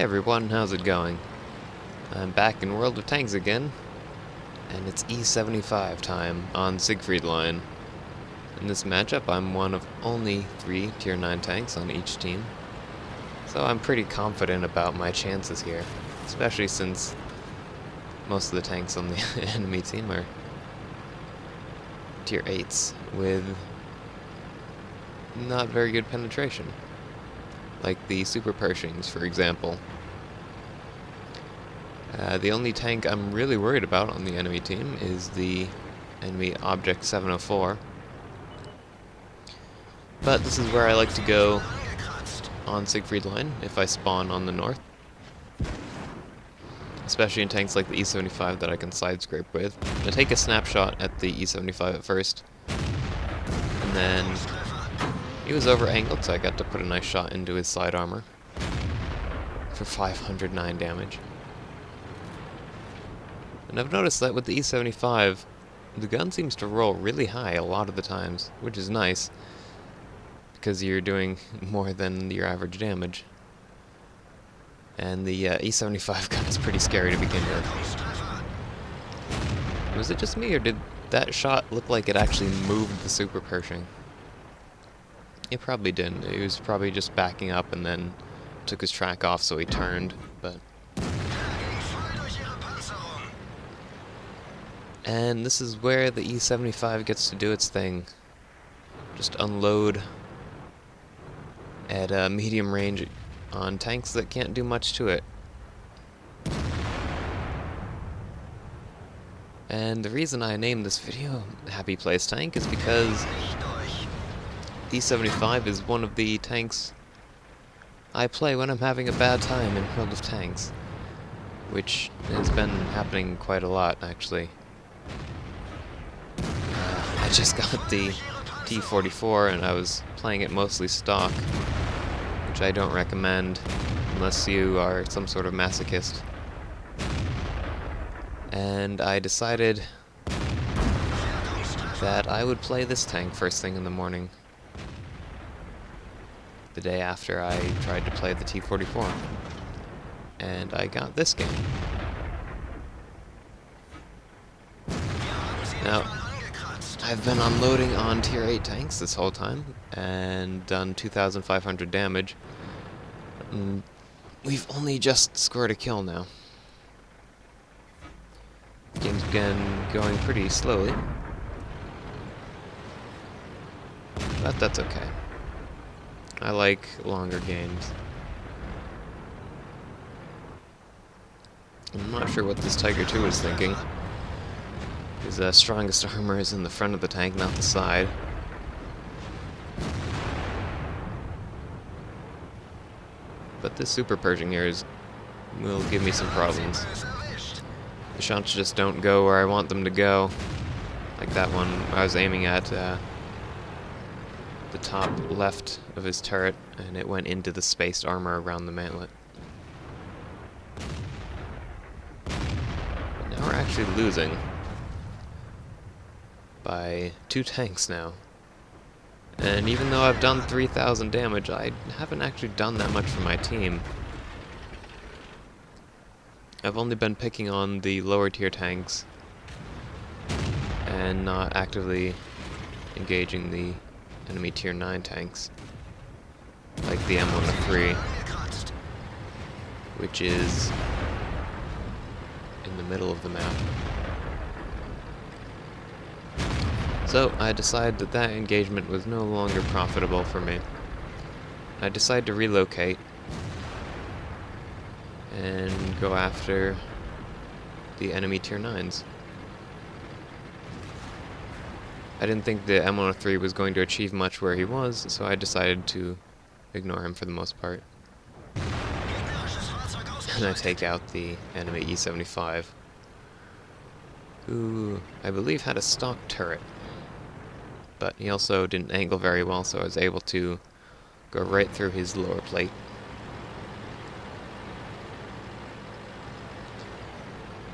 everyone, how's it going? I'm back in World of Tanks again, and it's E75 time on Siegfried Line. In this matchup, I'm one of only 3 Tier 9 tanks on each team, so I'm pretty confident about my chances here, especially since most of the tanks on the enemy team are Tier 8s with not very good penetration, like the Super Pershings, for example. The only tank I'm really worried about on the enemy team is the enemy Object 704. But this is where I like to go on Siegfried Line if I spawn on the north. Especially in tanks like the E75 that I can side scrape with. I take a snapshot at the E75 at first, and then he was over angled, so I got to put a nice shot into his side armor for 509 damage. And I've noticed that with the E75, the gun seems to roll really high a lot of the times, which is nice, because you're doing more than your average damage. And the E75 gun is pretty scary to begin with. Was it just me, or did that shot look like it actually moved the Super Pershing? It probably didn't. He was probably just backing up and then took his track off, so he turned, but... And this is where the E75 gets to do its thing. Just unload at a medium range on tanks that can't do much to it. And the reason I named this video Happy Place Tank is because E75 is one of the tanks I play when I'm having a bad time in World of Tanks, which has been happening quite a lot, actually. I just got the T44 and I was playing it mostly stock, which I don't recommend unless you are some sort of masochist. And I decided that I would play this tank first thing in the morning, the day after I tried to play the T44. And I got this game. Now, I've been unloading on Tier 8 tanks this whole time, and done 2,500 damage. We've only just scored a kill now. Game's been going pretty slowly, but that's okay. I like longer games. I'm not sure what this Tiger 2 is thinking. His strongest armor is in the front of the tank, not the side. But this Super Pershing here will give me some problems. The shots just don't go where I want them to go. Like that one I was aiming at the top left of his turret, and it went into the spaced armor around the mantlet. But now we're actually losing by 2 tanks now. And even though I've done 3,000 damage, I haven't actually done that much for my team. I've only been picking on the lower tier tanks and not actively engaging the enemy tier 9 tanks, like the M103, which is in the middle of the map. So I decided that that engagement was no longer profitable for me. I decided to relocate and go after the enemy tier 9s. I didn't think the M103 was going to achieve much where he was, so I decided to ignore him for the most part. And I take out the enemy E75, who I believe had a stock turret. But he also didn't angle very well, so I was able to go right through his lower plate.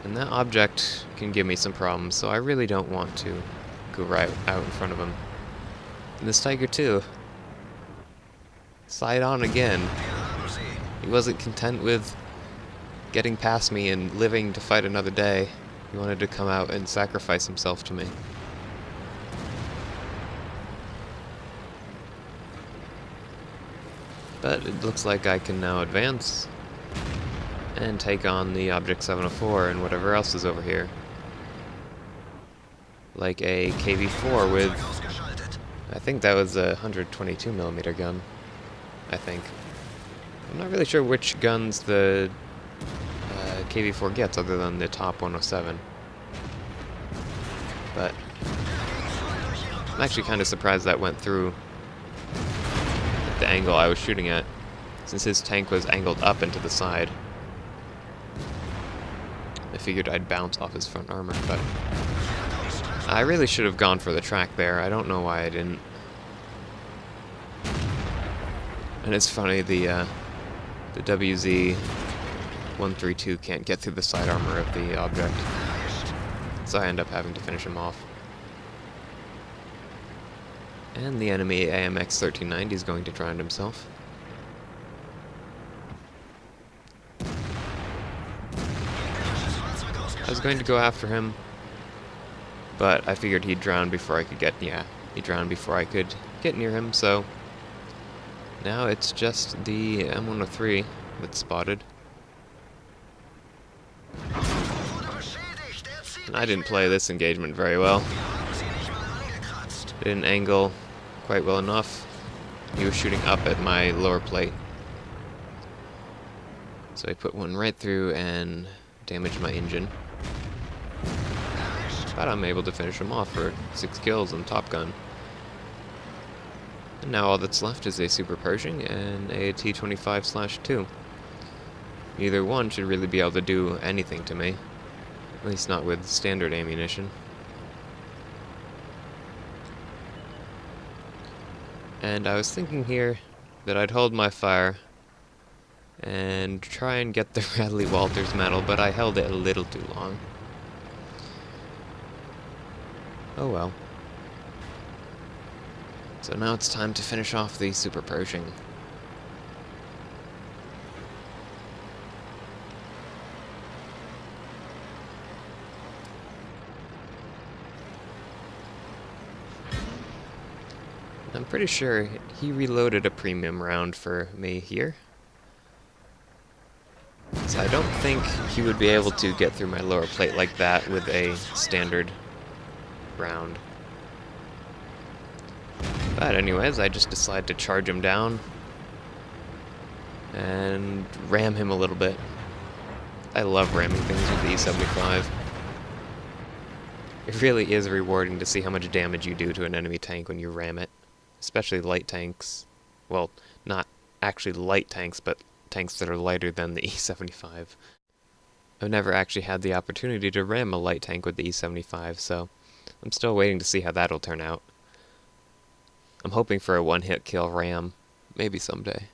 And that object can give me some problems, so I really don't want to go right out in front of him. And this Tiger 2, side on again. He wasn't content with getting past me and living to fight another day. He wanted to come out and sacrifice himself to me. But it looks like I can now advance and take on the Object 704 and whatever else is over here. Like a KV-4 with, I think that was a 122mm gun, I think. I'm not really sure which guns the KV-4 gets other than the top 107. But I'm actually kind of surprised that went through the angle I was shooting at, since his tank was angled up into the side. I figured I'd bounce off his front armor, but I really should have gone for the track there. I don't know why I didn't. And it's funny, the WZ-132 can't get through the side armor of the object, so I end up having to finish him off. And the enemy AMX 1390 is going to drown himself. I was going to go after him, but I figured he'd drown before I could get, he drowned before I could get near him, so now it's just the M103 that's spotted. And I didn't play this engagement very well. Didn't angle quite well enough. He was shooting up at my lower plate. So I put one right through and damaged my engine. But I'm able to finish him off for 6 kills on Top Gun. And now all that's left is a Super Pershing and a T-25/2. Neither one should really be able to do anything to me. At least not with standard ammunition. And I was thinking here that I'd hold my fire and try and get the Radley Walters medal, but I held it a little too long. Oh well. So now it's time to finish off the Super Pershing. I'm pretty sure he reloaded a premium round for me here. So I don't think he would be able to get through my lower plate like that with a standard round. But anyways, I just decided to charge him down and ram him a little bit. I love ramming things with the E75. It really is rewarding to see how much damage you do to an enemy tank when you ram it. Especially light tanks. Well, not actually light tanks, but tanks that are lighter than the E75. I've never actually had the opportunity to ram a light tank with the E75, so I'm still waiting to see how that'll turn out. I'm hoping for a one-hit kill ram, maybe someday.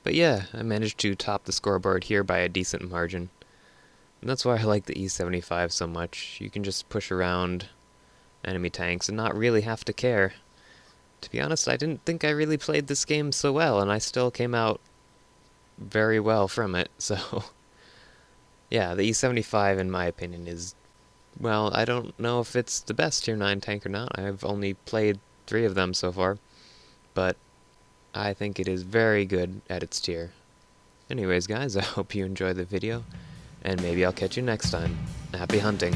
But yeah, I managed to top the scoreboard here by a decent margin. And that's why I like the E75 so much. You can just push around enemy tanks and not really have to care. To be honest, I didn't think I really played this game so well, and I still came out very well from it, so yeah, the E75 in my opinion is, well, I don't know if it's the best Tier 9 tank or not. I've only played 3 of them so far, but I think it is very good at its tier. Anyways guys, I hope you enjoyed the video, and maybe I'll catch you next time. Happy hunting!